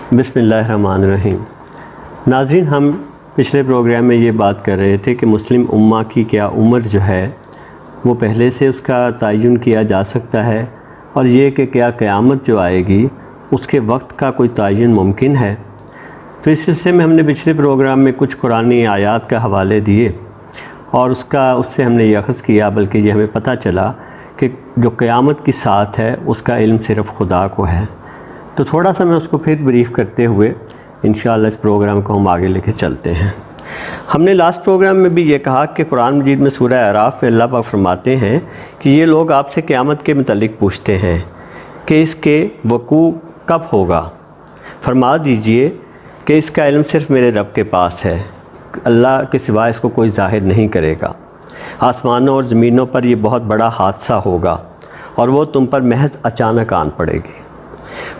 بسم اللہ الرحمن الرحیم۔ ناظرین، ہم پچھلے پروگرام میں یہ بات کر رہے تھے کہ مسلم امہ کی کیا عمر جو ہے وہ پہلے سے اس کا تعین کیا جا سکتا ہے، اور یہ کہ کیا قیامت جو آئے گی اس کے وقت کا کوئی تعین ممکن ہے۔ تو اس سلسلے میں ہم نے پچھلے پروگرام میں کچھ قرآنی آیات کا حوالے دیے، اور اس سے ہم نے یہ اخذ کیا، بلکہ یہ ہمیں پتہ چلا کہ جو قیامت کی ساتھ ہے اس کا علم صرف خدا کو ہے۔ تو تھوڑا سا میں اس کو پھر بریف کرتے ہوئے انشاءاللہ اس پروگرام کو ہم آگے لے کے چلتے ہیں۔ ہم نے لاسٹ پروگرام میں بھی یہ کہا کہ قرآن مجید میں سورہ اعراف میں اللہ پاک فرماتے ہیں کہ یہ لوگ آپ سے قیامت کے متعلق پوچھتے ہیں کہ اس کے وقوع کب ہوگا، فرما دیجئے کہ اس کا علم صرف میرے رب کے پاس ہے، اللہ کے سوا اس کو کوئی ظاہر نہیں کرے گا۔ آسمانوں اور زمینوں پر یہ بہت بڑا حادثہ ہوگا اور وہ تم پر محض اچانک آن پڑے گی۔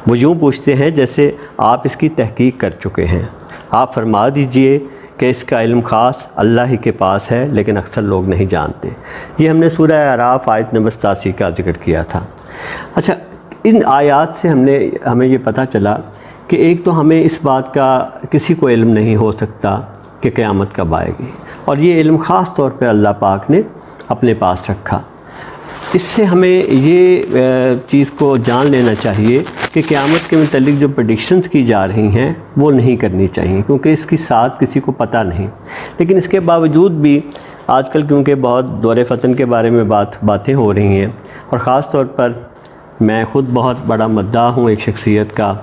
وہ یوں پوچھتے ہیں جیسے آپ اس کی تحقیق کر چکے ہیں۔ آپ فرما دیجئے کہ اس کا علم خاص اللہ ہی کے پاس ہے، لیکن اکثر لوگ نہیں جانتے۔ یہ ہم نے سورہ اعراف آیت نمبر 87 کا ذکر کیا تھا۔ اچھا، ان آیات سے ہمیں یہ پتہ چلا کہ ایک تو ہمیں اس بات کا کسی کو علم نہیں ہو سکتا کہ قیامت کب آئے گی، اور یہ علم خاص طور پہ اللہ پاک نے اپنے پاس رکھا۔ اس سے ہمیں یہ چیز کو جان لینا چاہیے کہ قیامت کے متعلق جو پریڈکشنز کی جا رہی ہیں وہ نہیں کرنی چاہیے، کیونکہ اس کی ساتھ کسی کو پتہ نہیں۔ لیکن اس کے باوجود بھی آج کل کیونکہ بہت دور فتن کے بارے میں باتیں ہو رہی ہیں، اور خاص طور پر میں خود بہت بڑا مدعا ہوں ایک شخصیت کا،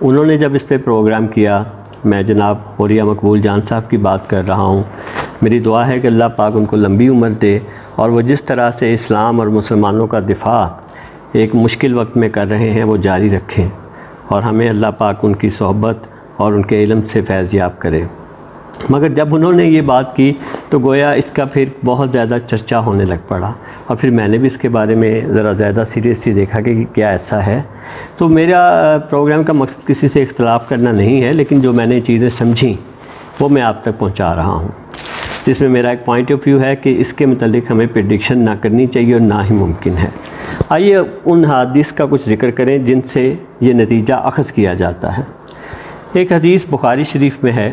انہوں نے جب اس پہ پروگرام کیا، میں جناب حوریہ مقبول جان صاحب کی بات کر رہا ہوں، میری دعا ہے کہ اللہ پاک ان کو لمبی عمر دے، اور وہ جس طرح سے اسلام اور مسلمانوں کا دفاع ایک مشکل وقت میں کر رہے ہیں وہ جاری رکھیں، اور ہمیں اللہ پاک ان کی صحبت اور ان کے علم سے فیض یاب کرے۔ مگر جب انہوں نے یہ بات کی تو گویا اس کا پھر بہت زیادہ چرچا ہونے لگ پڑا، اور پھر میں نے بھی اس کے بارے میں ذرا زیادہ سیریسلی دیکھا کہ کیا ایسا ہے۔ تو میرا پروگرام کا مقصد کسی سے اختلاف کرنا نہیں ہے، لیکن جو میں نے چیزیں سمجھیں وہ میں آپ تک پہنچا رہا ہوں، جس میں میرا ایک پوائنٹ آف ویو ہے کہ اس کے متعلق ہمیں پریڈکشن نہ کرنی چاہیے اور نہ ہی ممکن ہے۔ آئیے ان حدیث کا کچھ ذکر کریں جن سے یہ نتیجہ اخذ کیا جاتا ہے۔ ایک حدیث بخاری شریف میں ہے،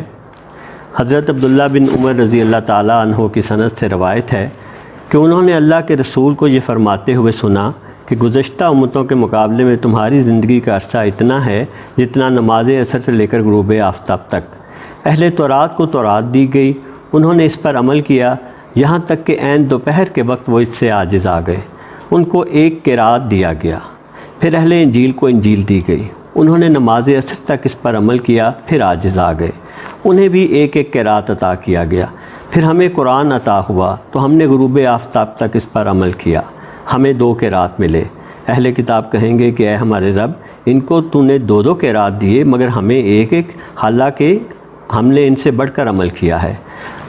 حضرت عبداللہ بن عمر رضی اللہ تعالیٰ عنہ کی سند سے روایت ہے کہ انہوں نے اللہ کے رسول کو یہ فرماتے ہوئے سنا کہ گزشتہ امتوں کے مقابلے میں تمہاری زندگی کا عرصہ اتنا ہے جتنا نماز عصر سے لے کر غروب آفتاب تک۔ اہل تورات کو تورات دی گئی، انہوں نے اس پر عمل کیا، یہاں تک کہ عین دوپہر کے وقت وہ اس سے عاجز آ گئے، ان کو ایک قرات دیا گیا۔ پھر اہل انجیل کو انجیل دی گئی، انہوں نے نماز عصر تک اس پر عمل کیا، پھر عاجز آ گئے، انہیں بھی ایک ایک قرات عطا کیا گیا۔ پھر ہمیں قرآن عطا ہوا تو ہم نے غروب آفتاب تک اس پر عمل کیا، ہمیں 2 قرات ملے۔ اہل کتاب کہیں گے کہ اے ہمارے رب، ان کو تو نے 2 قرات دیے مگر ہمیں ایک ایک، حالانکہ ہم نے ان سے بڑھ کر عمل کیا ہے۔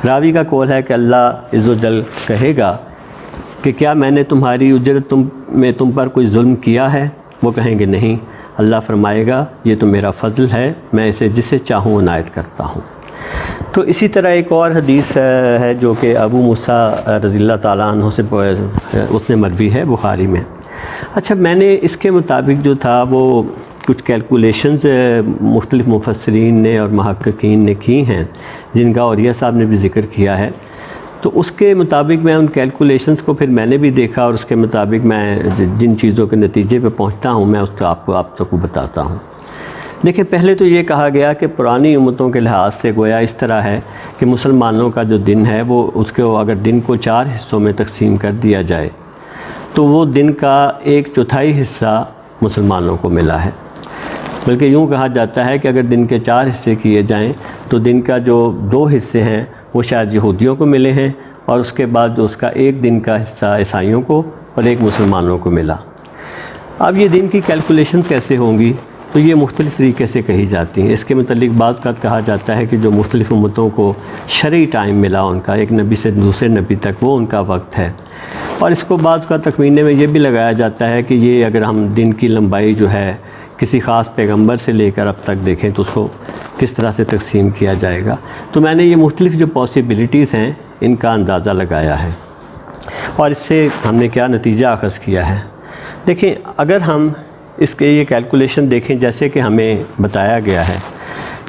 راوی کا قول ہے کہ اللہ عز و جل کہے گا کہ کیا میں نے تمہاری اجرت میں تم پر کوئی ظلم کیا ہے؟ وہ کہیں گے نہیں۔ اللہ فرمائے گا یہ تو میرا فضل ہے، میں اسے جسے چاہوں عنایت کرتا ہوں۔ تو اسی طرح ایک اور حدیث ہے جو کہ ابو موسیٰ رضی اللہ تعالیٰ عنہ سے اس نے مروی ہے بخاری میں۔ اچھا، میں نے اس کے مطابق جو تھا وہ کچھ کیلکولیشنز مختلف مفسرین نے اور محققین نے کی ہیں، جن کا اوریہ صاحب نے بھی ذکر کیا ہے۔ تو اس کے مطابق میں ان کیلکولیشنز کو پھر میں نے بھی دیکھا، اور اس کے مطابق میں جن چیزوں کے نتیجے پہ پہنچتا ہوں میں اس کو آپ تک بتاتا ہوں۔ دیکھیں، پہلے تو یہ کہا گیا کہ پرانی امتوں کے لحاظ سے گویا اس طرح ہے کہ مسلمانوں کا جو دن ہے وہ اس کو اگر دن کو 4 حصوں میں تقسیم کر دیا جائے تو وہ دن کا 1/4 حصہ مسلمانوں کو ملا ہے۔ بلکہ یوں کہا جاتا ہے کہ اگر دن کے 4 حصے کیے جائیں تو دن کا جو 2 حصے ہیں وہ شاید یہودیوں کو ملے ہیں، اور اس کے بعد اس کا 1 دن کا حصہ عیسائیوں کو اور 1 مسلمانوں کو ملا۔ اب یہ دن کی کیلکولیشنز کیسے ہوں گی؟ تو یہ مختلف طریقے سے کہی جاتی ہیں۔ اس کے متعلق بعض اوقات کہا جاتا ہے کہ جو مختلف امتوں کو شرعی ٹائم ملا ان کا، ایک نبی سے دوسرے نبی تک، وہ ان کا وقت ہے، اور اس کو بعض کا تخمینے میں یہ بھی لگایا جاتا ہے کہ یہ اگر ہم دن کی لمبائی جو ہے کسی خاص پیغمبر سے لے کر اب تک دیکھیں تو اس کو کس طرح سے تقسیم کیا جائے گا۔ تو میں نے یہ مختلف جو پاسبلٹیز ہیں ان کا اندازہ لگایا ہے، اور اس سے ہم نے کیا نتیجہ اخذ کیا ہے۔ دیکھیں، اگر ہم اس کے یہ کیلکولیشن دیکھیں، جیسے کہ ہمیں بتایا گیا ہے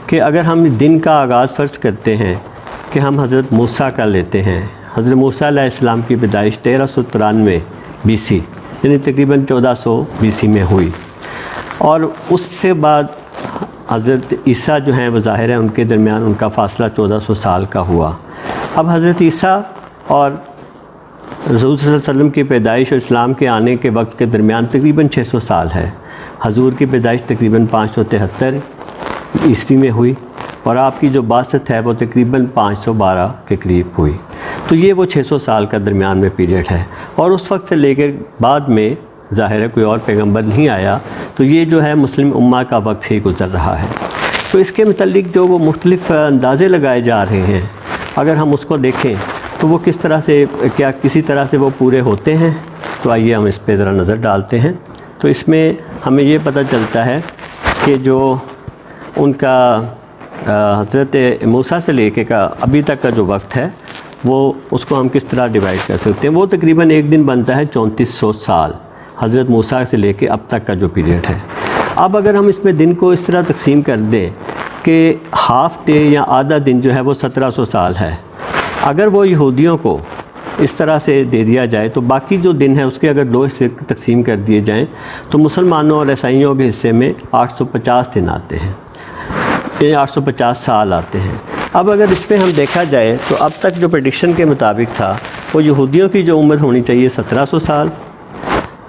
کہ اگر ہم دن کا آغاز فرض کرتے ہیں کہ ہم حضرت موسیٰ کا لیتے ہیں، حضرت موسیٰ علیہ السلام کی پیدائش 1393 BC یعنی تقریباً 1400 BC میں ہوئی، اور اس سے بعد حضرت عیسیٰ جو ہیں وہ ظاہر ہے ان کے درمیان ان کا فاصلہ 1400 سال کا ہوا۔ اب حضرت عیسیٰ اور رسول صلی اللہ علیہ وسلم کی پیدائش اور اسلام کے آنے کے وقت کے درمیان تقریباً 600 سال ہے۔ حضور کی پیدائش تقریباً 573 عیسوی میں ہوئی، اور آپ کی جو بعثت ہے وہ تقریباً 512 کے قریب ہوئی۔ تو یہ وہ 600 سال کا درمیان میں پیریڈ ہے، اور اس وقت سے لے کے بعد میں ظاہر ہے کوئی اور پیغمبر نہیں آیا، تو یہ جو ہے مسلم امہ کا وقت ہی گزر رہا ہے۔ تو اس کے متعلق جو وہ مختلف اندازے لگائے جا رہے ہیں، اگر ہم اس کو دیکھیں تو وہ کس طرح سے، کیا کسی طرح سے وہ پورے ہوتے ہیں؟ تو آئیے ہم اس پہ ذرا نظر ڈالتے ہیں۔ تو اس میں ہمیں یہ پتہ چلتا ہے کہ جو ان کا حضرت موسیٰ سے لے کے کا ابھی تک کا جو وقت ہے، وہ اس کو ہم کس طرح ڈیوائڈ کر سکتے ہیں؟ وہ تقریباً ایک دن بنتا ہے 3400 سال، حضرت موسیٰ سے لے کے اب تک کا جو پیریڈ ہے۔ اب اگر ہم اس میں دن کو اس طرح تقسیم کر دیں کہ ہاف ڈے یا آدھا دن جو ہے وہ 1700 سال ہے، اگر وہ یہودیوں کو اس طرح سے دے دیا جائے تو باقی جو دن ہے اس کے اگر 2 حصے تقسیم کر دیے جائیں تو مسلمانوں اور عیسائیوں کے حصے میں 850 دن آتے ہیں، یعنی 850 سال آتے ہیں۔ اب اگر اس میں ہم دیکھا جائے تو اب تک جو پریڈکشن کے مطابق تھا وہ یہودیوں کی جو عمر ہونی چاہیے 1700 سال،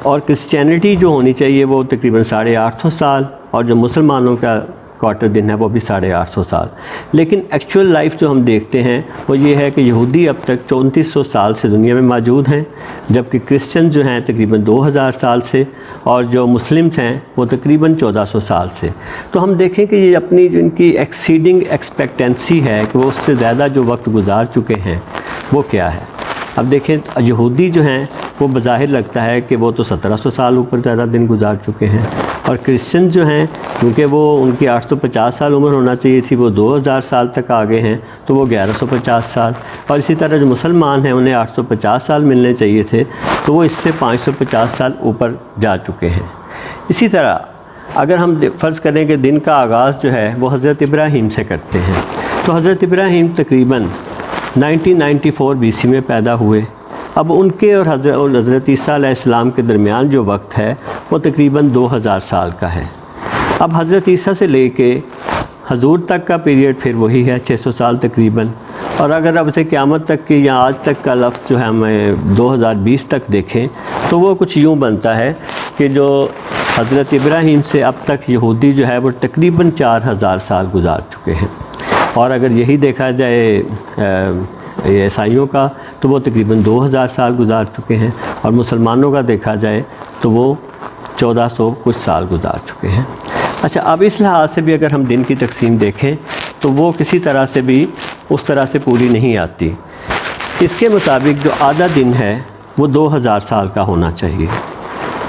اور کرسچینٹی جو ہونی چاہیے وہ تقریباً 850 سال، اور جو مسلمانوں کا کوارٹر دن ہے وہ بھی 850 سال۔ لیکن ایکچول لائف جو ہم دیکھتے ہیں وہ یہ ہے کہ یہودی اب تک 3400 سال سے دنیا میں موجود ہیں، جبکہ کرسچن جو ہیں تقریباً 2000 سال سے، اور جو مسلمز ہیں وہ تقریباً 1400 سال سے۔ تو ہم دیکھیں کہ یہ اپنی جو ان کی ایکسیڈنگ ایکسپیکٹنسی ہے کہ وہ اس سے زیادہ جو وقت گزار چکے ہیں وہ کیا ہے۔ اب دیکھیں یہودی جو ہیں وہ بظاہر لگتا ہے کہ وہ تو 1700 سال اوپر زیادہ دن گزار چکے ہیں، اور کرسچن جو ہیں کیونکہ وہ ان کی 850 سال عمر ہونا چاہیے تھی، وہ 2000 سال تک آگے ہیں تو وہ 1150 سال، اور اسی طرح جو مسلمان ہیں انہیں 850 سال ملنے چاہیے تھے تو وہ اس سے 550 سال اوپر جا چکے ہیں۔ اسی طرح اگر ہم فرض کریں کہ دن کا آغاز جو ہے وہ حضرت ابراہیم سے کرتے ہیں، تو حضرت ابراہیم تقریباً 1994 BC میں پیدا ہوئے۔ اب ان کے اور حضرت عیسیٰ علیہ السلام کے درمیان جو وقت ہے وہ تقریباً 2000 سال کا ہے۔ اب حضرت عیسیٰ سے لے کے حضور تک کا پیریڈ پھر وہی ہے 600 سال تقریباً، اور اگر اب سے قیامت تک کی یا آج تک کا لفظ جو ہے ہمیں 2020 تک دیکھیں تو وہ کچھ یوں بنتا ہے کہ جو حضرت ابراہیم سے اب تک یہودی جو ہے وہ تقریباً 4000 سال گزار چکے ہیں، اور اگر یہی دیکھا جائے عیسائیوں کا تو وہ تقریباً 2000 سال گزار چکے ہیں، اور مسلمانوں کا دیکھا جائے تو وہ 1400 کچھ سال گزار چکے ہیں۔ اچھا، اب اس لحاظ سے بھی اگر ہم دن کی تقسیم دیکھیں تو وہ کسی طرح سے بھی اس طرح سے پوری نہیں آتی۔ اس کے مطابق جو آدھا دن ہے وہ 2000 سال کا ہونا چاہیے۔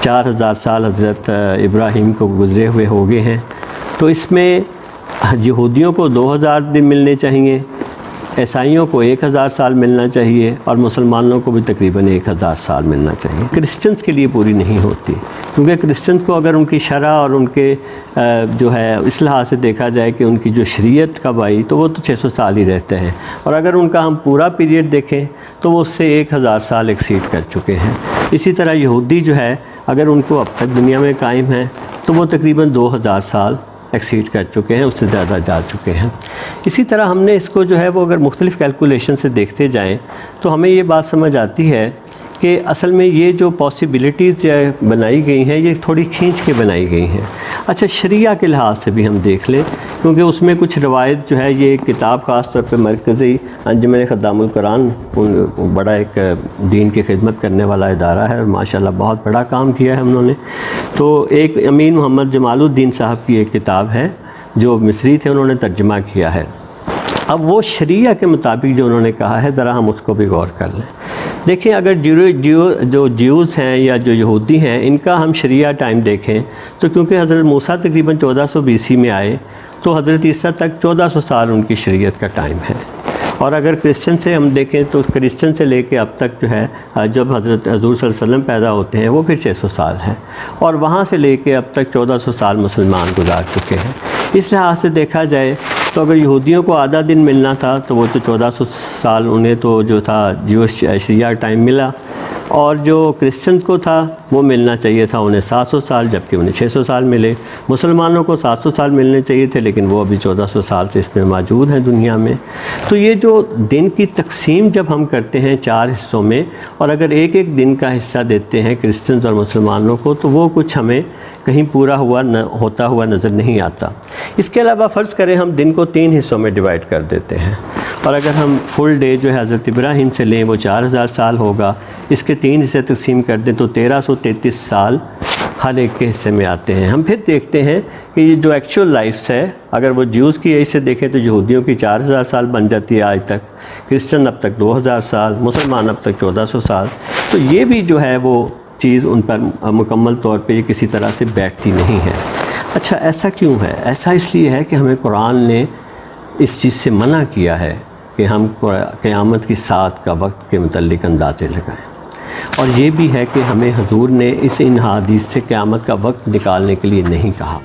4000 سال حضرت ابراہیم کو گزرے ہوئے ہو گئے ہیں، تو اس میں یہودیوں کو 2000 دن ملنے چاہیے، عیسائیوں کو 1000 سال ملنا چاہیے، اور مسلمانوں کو بھی تقریباً 1000 سال ملنا چاہیے۔ کرسچنز کے لیے پوری نہیں ہوتی، کیونکہ کرسچنز کو اگر ان کی شرع اور ان کے جو ہے اس لحاظ سے دیکھا جائے کہ ان کی جو شریعت کب آئی تو وہ تو 600 سال ہی رہتے ہیں، اور اگر ان کا ہم پورا پیریڈ دیکھیں تو وہ اس سے 1000 سال ایکسیڈ کر چکے ہیں۔ اسی طرح یہودی جو ہے اگر ان کو اب تک دنیا میں قائم ہیں تو وہ تقریباً 2000 سال ایکسیڈ کر چکے ہیں، اس سے زیادہ جا چکے ہیں۔ اسی طرح ہم نے اس کو جو ہے وہ اگر مختلف کیلکولیشن سے دیکھتے جائیں تو ہمیں یہ بات سمجھ آتی ہے کہ اصل میں یہ جو پاسبلٹیز بنائی گئی ہیں یہ تھوڑی کھینچ کے بنائی گئی ہیں۔ اچھا، شریعہ کے لحاظ سے بھی ہم دیکھ لیں، کیونکہ اس میں کچھ روایت جو ہے، یہ کتاب خاص طور پہ مرکزی انجمن خدام القرآن بڑا ایک دین کی خدمت کرنے والا ادارہ ہے، اور ماشاءاللہ بہت بڑا کام کیا ہے انہوں نے۔ تو ایک امین محمد جمال الدین صاحب کی ایک کتاب ہے جو مصری تھے، انہوں نے ترجمہ کیا ہے۔ اب وہ شریعہ کے مطابق جو انہوں نے کہا ہے ذرا ہم اس کو بھی غور کر لیں۔ دیکھیں، اگر جو جیوز ہیں یا جو یہودی ہیں ان کا ہم شریعہ ٹائم دیکھیں تو کیونکہ حضرت موسیٰ تقریباً 1400 BC میں آئے تو حضرت عیسیٰ تک 1400 سال ان کی شریعت کا ٹائم ہے۔ اور اگر کرسچن سے ہم دیکھیں تو کرسچن سے لے کے اب تک جو ہے جب حضرت حضور صلی اللہ علیہ وسلم پیدا ہوتے ہیں وہ پھر 600 سال ہے، اور وہاں سے لے کے اب تک 1400 سال مسلمان گزار چکے ہیں۔ اس لحاظ سے دیکھا جائے تو اگر یہودیوں کو آدھا دن ملنا تھا تو وہ تو 1400 سال انہیں تو جو تھا جوش اشریہ ٹائم ملا، اور جو کرسچنز کو تھا وہ ملنا چاہیے تھا انہیں 700 سال، جبکہ انہیں 600 سال ملے۔ مسلمانوں کو 700 سال ملنے چاہیے تھے، لیکن وہ ابھی 1400 سال سے اس میں موجود ہیں دنیا میں۔ تو یہ جو دن کی تقسیم جب ہم کرتے ہیں 4 حصوں میں، اور اگر ایک ایک دن کا حصہ دیتے ہیں کرسچنز اور مسلمانوں کو، تو وہ کچھ ہمیں کہیں پورا ہوتا ہوا نظر نہیں آتا۔ اس کے علاوہ فرض کریں ہم دن کو 3 حصوں میں ڈیوائیڈ کر دیتے ہیں، اور اگر ہم فل ڈے جو ہے حضرت ابراہیم سے لیں وہ 4000 سال ہوگا، اس کے 3 حصے تقسیم کر دیں تو 1333 سال ہر ایک کے حصے میں آتے ہیں۔ ہم پھر دیکھتے ہیں کہ یہ جو ایکچول لائفس ہے، اگر وہ جیوز کی ایج سے دیکھیں تو یہودیوں کی 4000 سال بن جاتی ہے آج تک، کرسچن اب تک 2000 سال، مسلمان اب تک 1400 سال۔ تو یہ بھی جو ہے وہ چیز ان پر مکمل طور پہ یہ کسی طرح سے بیٹھتی نہیں ہے۔ اچھا ایسا کیوں ہے؟ ایسا اس لیے ہے کہ ہمیں قرآن نے اس چیز سے منع کیا ہے کہ ہم قیامت کی ساعت کا وقت کے متعلق اندازے لگائیں، اور یہ بھی ہے کہ ہمیں حضور نے ان حدیث سے قیامت کا وقت نکالنے کے لیے نہیں کہا۔